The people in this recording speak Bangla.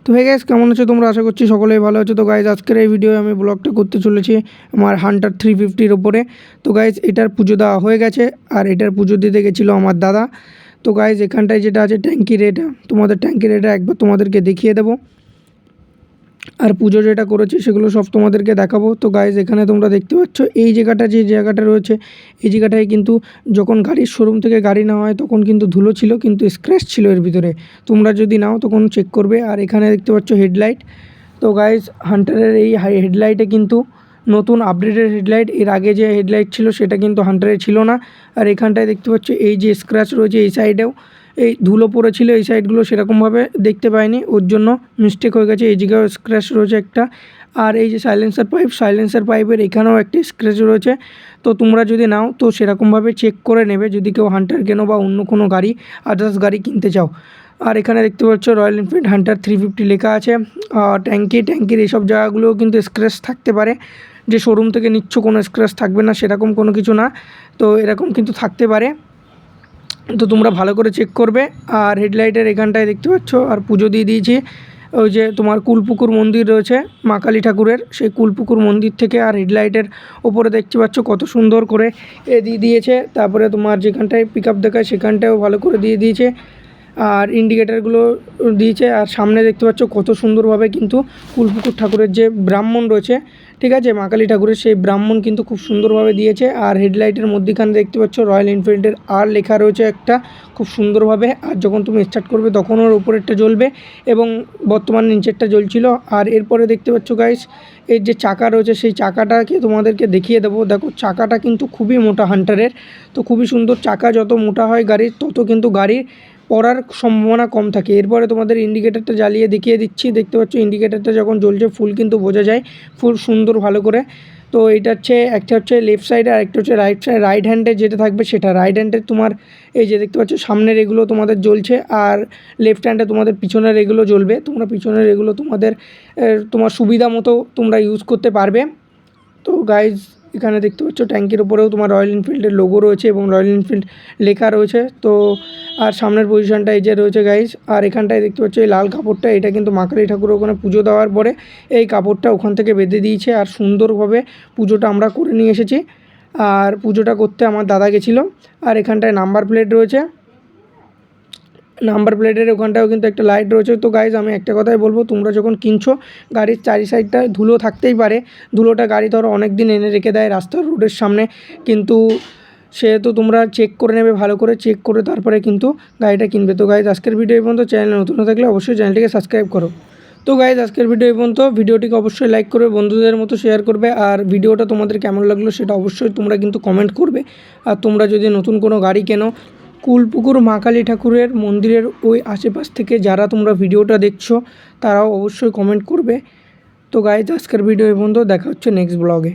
তো হে গাইস, কেমন আছো তোমরা? আশা করছি সকলেই ভালো আছো। তো গাইস, আজকের এই ভিডিও আমি ব্লগটা করতে চলেছি আমার হান্টার 350-র ওপরে। তো গাইস, এটার পুজো দেওয়া হয়ে গেছে আর এটার পুজো দিতে গেছিলো আমার দাদা। তো গাইস, এখানটায় যেটা আছে ট্যাঙ্কির, এটা তোমাদের ট্যাঙ্কির এটা একবার তোমাদেরকে দেখিয়ে দেবো, আর পুজো যেটা করেছি সেগুলো সব তোমাদেরকে দেখাবো। তো গাইস, এখানে তোমরা দেখতে পাচ্ছ এই জায়গাটা, যে জায়গাটা রয়েছে এই জায়গাটায় কিন্তু যখন গাড়ির শোরুম থেকে গাড়ি নেওয়া হয় তখন কিন্তু ধুলো ছিল, কিন্তু স্ক্র্যাচ ছিল এর ভিতরে। তোমরা যদি নাও তখন চেক করবে। আর এখানে দেখতে পাচ্ছ হেডলাইট। তো গাইস, হান্টারের এই হেডলাইটে কিন্তু নতুন আপডেটেড হেডলাইট। এর আগে যে হেডলাইট ছিল সেটা কিন্তু হান্টারে ছিল না। আর এখানটায় দেখতে পাচ্ছ এই যে স্ক্র্যাচ রয়েছে, এই সাইডেও এই ধুলো পড়েছিল, এই সাইডগুলো সেরকমভাবে দেখতে পাইনি, ওর জন্য মিস্টেক হয়ে গেছে। এই জায়গায় স্ক্র্যাচ রয়েছে একটা। আর এই যে সাইলেন্সার পাইপের এখানেও একটি স্ক্র্যাচ রয়েছে। তো তোমরা যদি নাও তো সেরকমভাবে চেক করে নেবে যদি কেউ হান্টার কেনো বা অন্য কোনো গাড়ি, আদার্স গাড়ি কিনতে চাও। আর এখানে দেখতে পাচ্ছ রয়্যাল এনফিল্ড হান্টার 350 লেখা আছে। ট্যাঙ্কির এইসব জায়গাগুলোও কিন্তু স্ক্র্যাচ থাকতে পারে, যে শোরুম থেকে নিচ্ছ কোনো স্ক্র্যাচ থাকবে না সেরকম কোনো কিছু না, তো এরকম কিন্তু থাকতে পারে। তো তোমরা ভালো করে চেক করবে। আর হেডলাইটের এখানটায় দেখতে পাচ্ছ আর পুজো দিয়ে দিয়েছি। ওই যে তোমার কুলপুকুর মন্দির রয়েছে মা কালী ঠাকুরের, সেই কুলপুকুর মন্দির থেকে আর হেডলাইটের ওপরে দেখতে পাচ্ছ কত সুন্দর করে দিয়ে দিয়েছে। তারপরে তোমার যেখানটায় পিক আপ দেখায় সেখানটায়ও ভালো করে দিয়ে দিয়েছে, আর ইন্ডিকেটারগুলো দিয়েছে। আর সামনে দেখতে পাচ্ছ কত সুন্দরভাবে কিন্তু কুলপুকুর ঠাকুরের যে ব্রাহ্মণ রয়েছে, ঠিক আছে, মা কালী ঠাকুরের সেই ব্রাহ্মণ কিন্তু খুব সুন্দরভাবে দিয়েছে। আর হেডলাইটের মধ্যেখানে দেখতে পাচ্ছ রয়্যাল এনফিল্ডের আর লেখা রয়েছে একটা, খুব সুন্দরভাবে। আর যখন তুমি স্টার্ট করবে তখন ওর উপরেরটা জ্বলবে এবং বর্তমানে নিচেরটা জ্বলছিল। আর এরপরে দেখতে পাচ্ছ গাইস, এর যে চাকা রয়েছে সেই চাকাটাকে তোমাদেরকে দেখিয়ে দেবো। দেখো, চাকাটা কিন্তু খুবই মোটা হান্টারের, তো খুবই সুন্দর। চাকা যত মোটা হয় গাড়ির তত কিন্তু গাড়ির পড়ার সম্ভাবনা কম থাকে। এরপরে তোমাদের ইন্ডিকেটারটা জ্বালিয়ে দেখিয়ে দিচ্ছি। দেখতে পাচ্ছ ইন্ডিকেটারটা যখন জ্বলছে ফুল কিন্তু বোঝা যায়, ফুল সুন্দর ভালো করে। তো এটা হচ্ছে একটা হচ্ছে লেফট সাইডে আর একটা হচ্ছে রাইট হ্যান্ডে যেটা থাকবে সেটা। রাইট হ্যান্ডে তোমার এই যে দেখতে পাচ্ছ সামনের এগুলো তোমাদের জ্বলছে, আর লেফট হ্যান্ডে তোমাদের পিছনের এগুলো জ্বলবে। তোমরা পিছনের এগুলো তোমার সুবিধা মতো তোমরা ইউজ করতে পারবে। তো গাইজ, এখানে দেখতে পাচ্ছ ট্যাঙ্কির ওপরেও তোমার রয়্যাল এনফিল্ডের লোগো রয়েছে এবং রয়্যাল এনফিল্ড লেখা রয়েছে। তো আর সামনের পজিশনটা এই যে রয়েছে গাইজ। আর এখানটায় দেখতে পাচ্ছ এই লাল কাপড়টা, এটা কিন্তু মা কালী ঠাকুরের ওখানে পুজো দেওয়ার পরে এই কাপড়টা ওখান থেকে বেঁধে দিয়েছে। আর সুন্দরভাবে পুজোটা আমরা করে নিয়ে এসেছি। আর পুজোটা করতে আমার দাদা গেছিলো। আর এখানটায় নাম্বার প্লেট রয়েছে, নাম্বার প্লেটের ওখানটাও কিন্তু একটা লাইট রয়েছে। তো গাইজ, আমি একটা কথাই বলবো, তোমরা যখন কিনছো গাড়ির চারি সাইডটা ধুলো থাকতেই পারে, ধুলোটা গাড়ি ধরো অনেক দিন এনে রেখে দেয় রাস্তার রোডের সামনে, কিন্তু সেহেতু তোমরা চেক করে নেবে, ভালো করে চেক করে তারপরে কিন্তু গাড়িটা কিনবে। তো গাইজ, আজকের ভিডিও এই পর্যন্ত। চ্যানেলে নতুন হয়ে থাকলে অবশ্যই চ্যানেলটিকে সাবস্ক্রাইব করো। তো গাইজ, আজকের ভিডিও এই পর্যন্ত। ভিডিওটিকে অবশ্যই লাইক করবে, বন্ধুদের মতো শেয়ার করবে। আর ভিডিওটা তোমাদের কেমন লাগলো সেটা অবশ্যই তোমরা কিন্তু কমেন্ট করবে। আর তোমরা যদি নতুন কোনো গাড়ি কেনো, কুলপুকুর মা কালী ঠাকুরের মন্দিরের ওই আশেপাশ থেকে যারা তোমরা ভিডিওটা দেখছো তারাও অবশ্যই কমেন্ট করবে। তো গাইজ, আজকের ভিডিও এই পর্যন্ত। দেখা হচ্ছে নেক্সট ব্লগে।